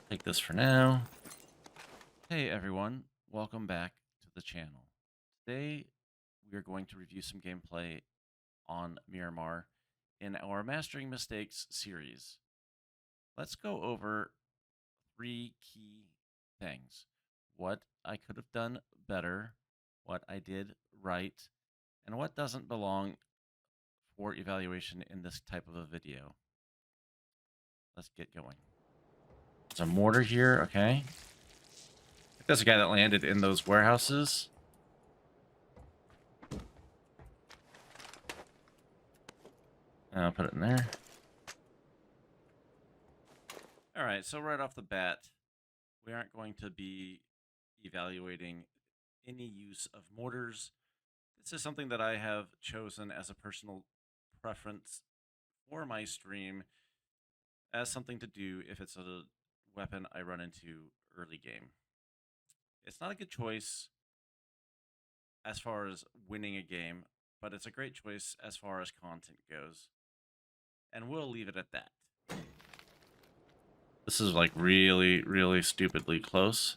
Take this for now. Hey everyone, welcome back to the channel. Today we are going to review some gameplay on Miramar in our Mastering Mistakes series. Let's go over 3 key things. What I could have done better, what I did right, and what doesn't belong for evaluation in this type of a video. Let's get going. There's a mortar here, okay. There's a guy that landed in those warehouses. I'll put it in there. All right, so right off the bat, we aren't going to be evaluating any use of mortars. This is something that I have chosen as a personal preference for my stream as something to do if it's a weapon I run into early game. It's not a good choice as far as winning a game, but it's a great choice as far as content goes. And we'll leave it at that. This is like really, really stupidly close.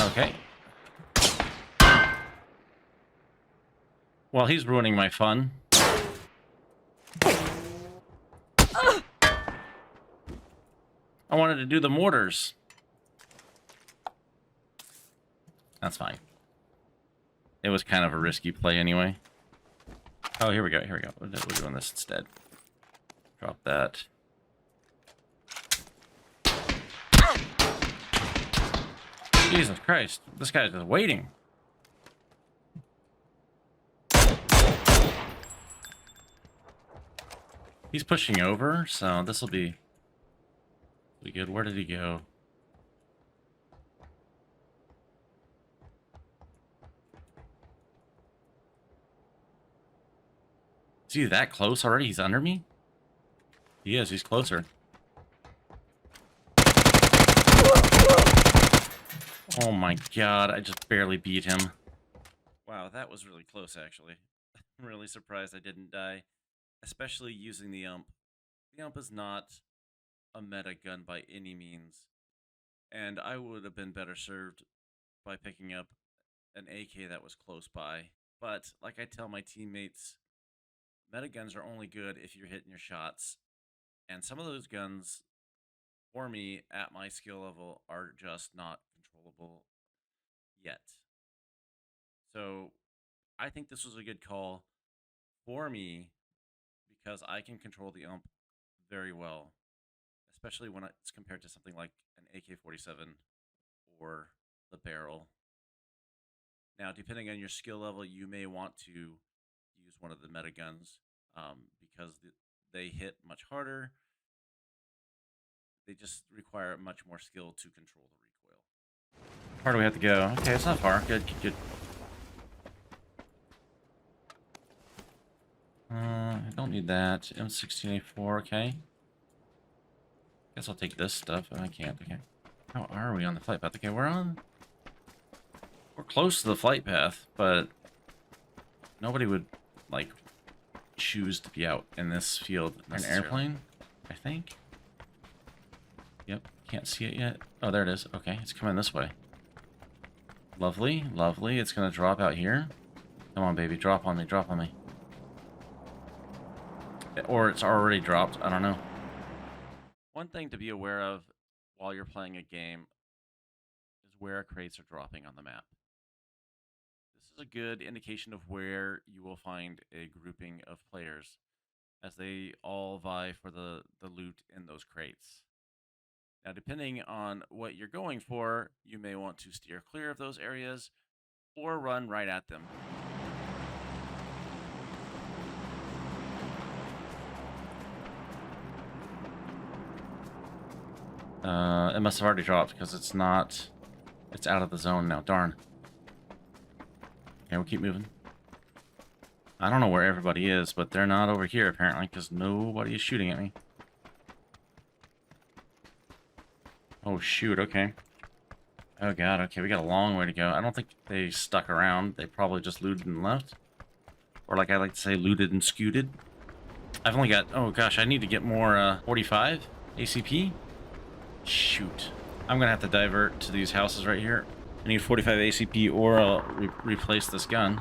Okay. Well, he's ruining my fun. I wanted to do the mortars. That's fine. It was kind of a risky play anyway. Oh, here we go. Here we go. We're doing this instead. Drop that. Jesus Christ. This guy's just waiting. He's pushing over, so this will be good. Where did he go? Is he that close already? He's under me? He is. He's closer. Oh my god, I just barely beat him. Wow, that was really close, actually. I'm really surprised I didn't die, especially using the UMP. The UMP is not a meta gun by any means, and I would have been better served by picking up an AK that was close by. But, like I tell my teammates, meta guns are only good if you're hitting your shots, and some of those guns, for me, at my skill level, are just not controllable yet. So I think this was a good call for me because I can control the UMP very well, especially when it's compared to something like an AK-47 or the barrel. Now, depending on your skill level, you may want to use one of the meta guns because they hit much harder. They just require much more skill to control the recoil. Where do we have to go? Okay, it's not far. Good, good, good. I don't need that. M16A4, okay. Guess I'll take this stuff. Oh, I can't, okay. How are we on the flight path? Okay, we're close to the flight path, but nobody would, like, choose to be out in this field. An airplane, I think. Yep, can't see it yet. Oh, there it is. Okay, it's coming this way. Lovely, lovely. It's gonna drop out here. Come on, baby, drop on me, drop on me. Or it's already dropped, I don't know. One thing to be aware of while you're playing a game is where crates are dropping on the map. This is a good indication of where you will find a grouping of players, as they all vie for the loot in those crates. Now, depending on what you're going for, you may want to steer clear of those areas or run right at them. It must have already dropped because it's out of the zone now. Darn. Okay, we'll keep moving. I don't know where everybody is, but they're not over here apparently because nobody is shooting at me. Oh, shoot, okay. Oh, God, okay, we got a long way to go. I don't think they stuck around. They probably just looted and left. Or like I like to say, looted and scooted. I've only got, oh gosh, I need to get more 45 ACP. Shoot. I'm gonna have to divert to these houses right here. I need 45 ACP or I'll replace this gun.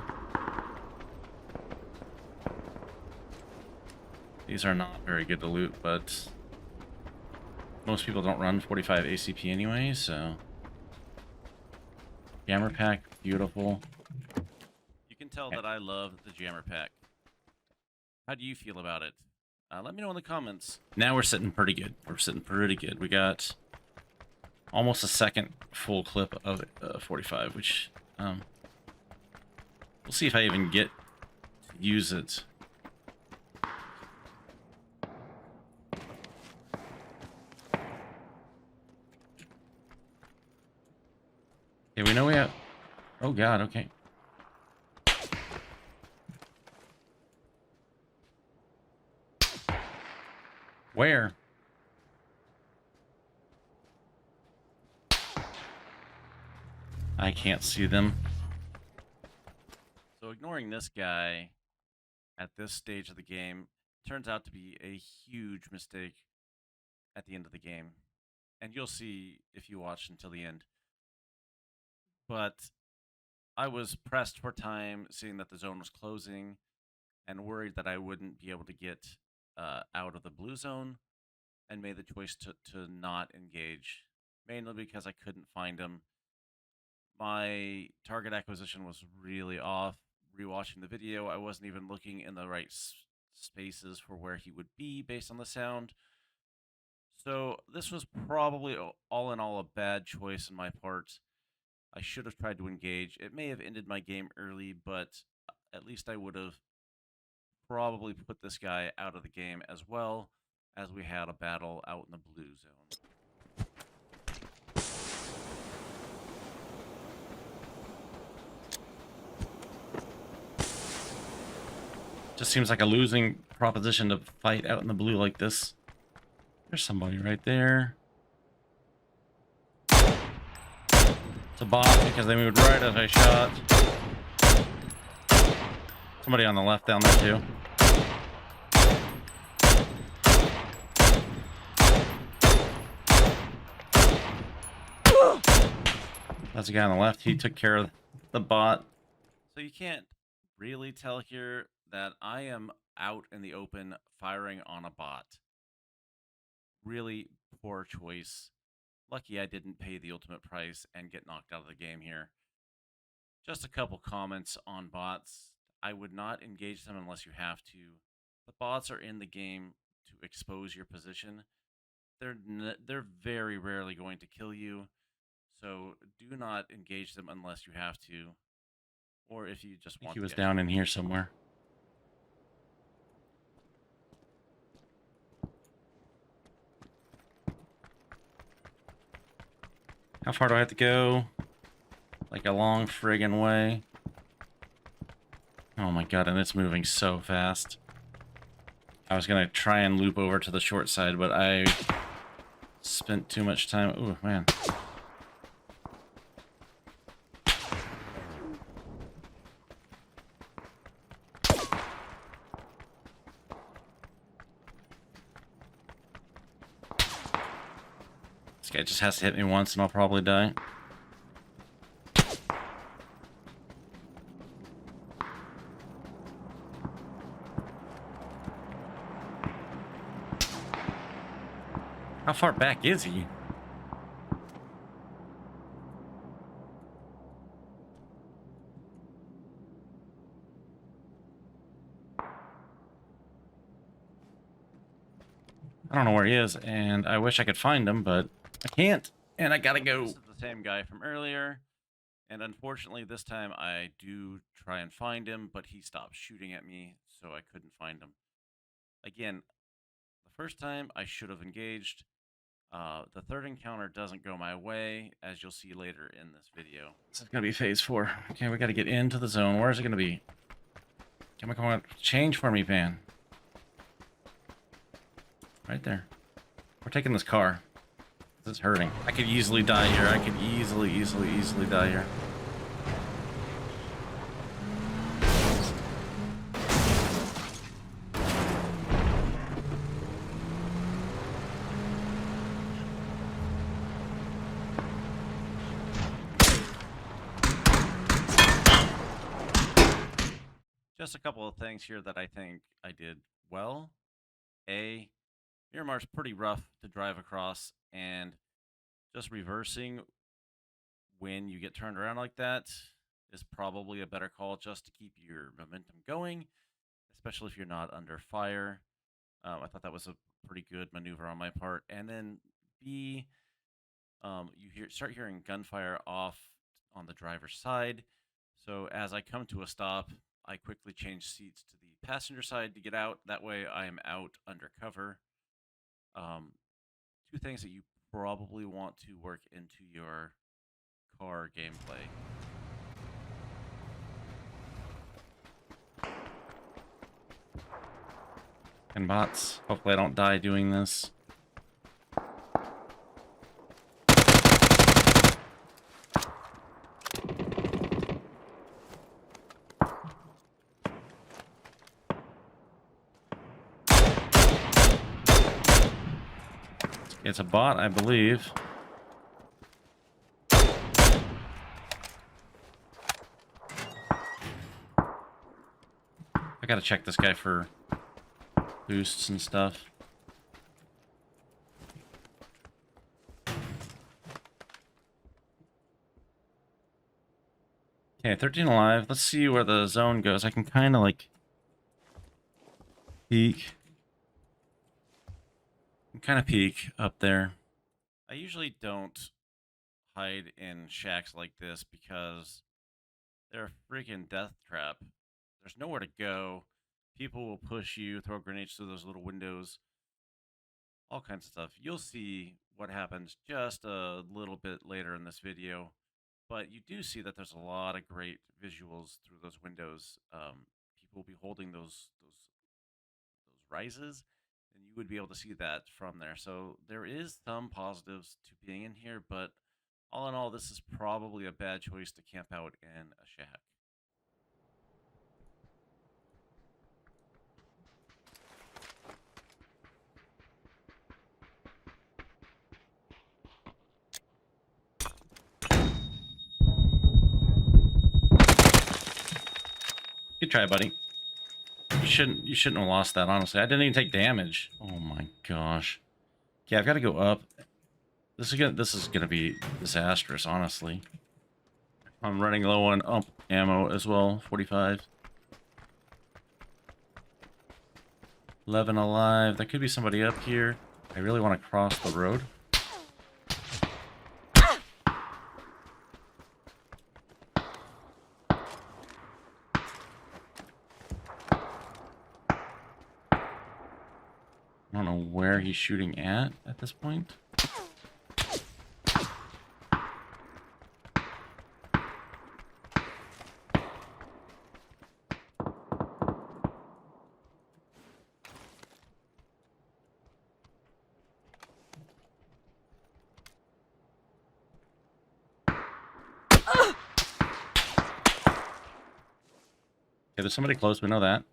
These are not very good to loot, but most people don't run 45 ACP anyway, so... Jammer pack, beautiful. You can tell that I love the jammer pack. How do you feel about it? Let me know in the comments. Now we're sitting pretty good. We're sitting pretty good. We got almost a second full clip of 45, which we'll see if I even get to use it. Okay, we know we have... Oh god, okay. Where? I can't see them. So ignoring this guy at this stage of the game turns out to be a huge mistake at the end of the game. And you'll see if you watch until the end. But I was pressed for time, seeing that the zone was closing, and worried that I wouldn't be able to get out of the blue zone, and made the choice to not engage, mainly because I couldn't find him. My target acquisition was really off. Rewatching the video, I wasn't even looking in the right spaces for where he would be based on the sound. So this was probably all in all a bad choice on my part. I should have tried to engage. It may have ended my game early, but at least I would have probably put this guy out of the game as well, as we had a battle out in the blue zone. Just seems like a losing proposition to fight out in the blue like this. There's somebody right there. It's a bot because they moved right as I shot. Somebody on the left down there too. That's the guy on the left. He took care of the bot. So you can't really tell here that I am out in the open firing on a bot. Really poor choice. Lucky I didn't pay the ultimate price and get knocked out of the game here. Just a couple comments on bots. I would not engage them unless you have to. The bots are in the game to expose your position. They're very rarely going to kill you. So do not engage them unless you have to, or if you just want to. He was down in here somewhere. How far do I have to go? Like a long friggin' way. Oh my god, and it's moving so fast. I was gonna try and loop over to the short side, but I spent too much time. Ooh, man. This guy just has to hit me once and I'll probably die. How far back is he? I don't know where he is, and I wish I could find him, but I can't, and I gotta go. This is the same guy from earlier, and unfortunately this time I do try and find him, but he stopped shooting at me, so I couldn't find him. Again, the first time I should have engaged. The third encounter doesn't go my way, as you'll see later in this video. This is gonna be phase 4. Okay, we gotta get into the zone. Where is it gonna be? Come on, change for me, Van. Right there. We're taking this car. This is hurting. I could easily die here. I could easily die here. just a couple of things here that I think I did well. A, Miramar's pretty rough to drive across, and just reversing when you get turned around like that is probably a better call just to keep your momentum going, especially if you're not under fire. I thought that was a pretty good maneuver on my part. And then B, start hearing gunfire off on the driver's side. So as I come to a stop, I quickly change seats to the passenger side to get out. That way, I am out under cover. Um, Two things that you probably want to work into your car gameplay. And bots. Hopefully, I don't die doing this. It's a bot, I believe. I gotta check this guy for boosts and stuff. Okay, 13 alive. Let's see where the zone goes. I can kind of like peek. Kind of peek up there. I usually don't hide in shacks like this because they're a freaking death trap. There's nowhere to go. People will push you, throw grenades through those little windows, all kinds of stuff. You'll see what happens just a little bit later in this video, but you do see that there's a lot of great visuals through those windows. People will be holding those rises, and you would be able to see that from there. So there is some positives to being in here, but all in all, this is probably a bad choice to camp out in a shack. Good try, buddy. You shouldn't have lost that, honestly. I didn't even take damage. Oh my gosh. Yeah, I've got to go up. This is gonna be disastrous, honestly. I'm running low on ammo as well. 45. 11 alive. There could be somebody up here. I really want to cross the road. I don't know where he's shooting at this point. Okay, there's somebody close. We know that.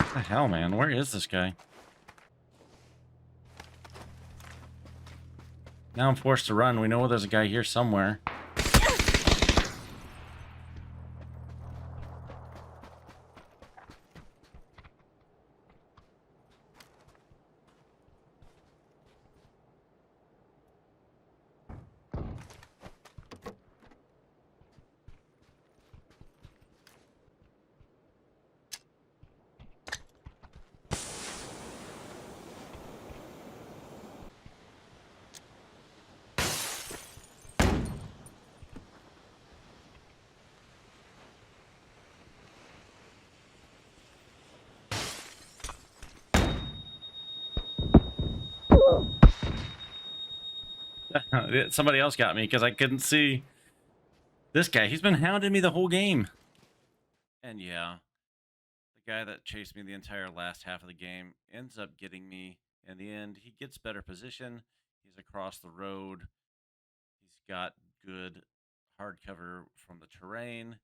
What the hell, man? Where is this guy? Now I'm forced to run. We know there's a guy here somewhere. Somebody else got me because I couldn't see this guy. He's been hounding me the whole game. And yeah, the guy that chased me the entire last half of the game ends up getting me in the end. He gets better position. He's across the road. He's got good hard cover from the terrain.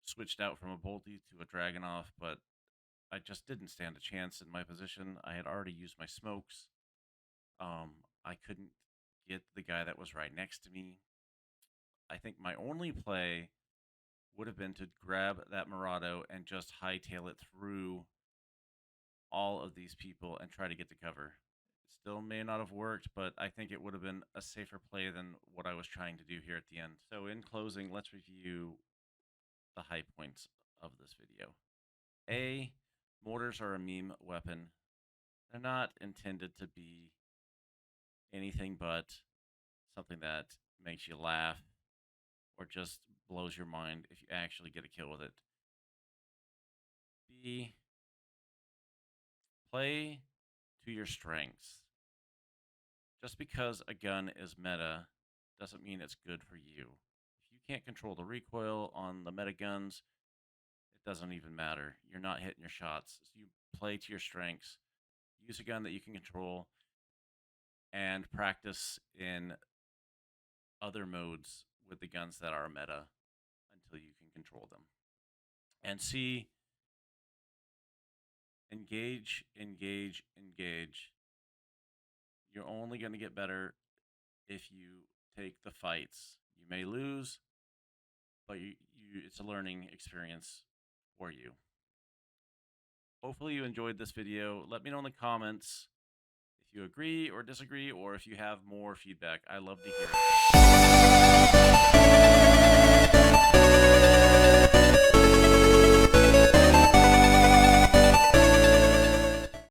switched out from a Bolty to a Dragunov, but I just didn't stand a chance in my position. I had already used my smokes. I couldn't get the guy that was right next to me. I think my only play would have been to grab that Murado and just hightail it through all of these people and try to get to cover. It still may not have worked, but I think it would have been a safer play than what I was trying to do here at the end. So in closing, let's review the high points of this video. A, mortars are a meme weapon. They're not intended to be anything but something that makes you laugh or just blows your mind if you actually get a kill with it. B, play to your strengths. Just because a gun is meta doesn't mean it's good for you. If you can't control the recoil on the meta guns, it doesn't even matter. You're not hitting your shots. So you play to your strengths. Use a gun that you can control and practice in other modes with the guns that are meta until you can control them. And C, engage, engage, engage. You're only going to get better if you take the fights. You may lose, but it's a learning experience for you. Hopefully you enjoyed this video. Let me know in the comments if you agree or disagree, or if you have more feedback. I love to hear it.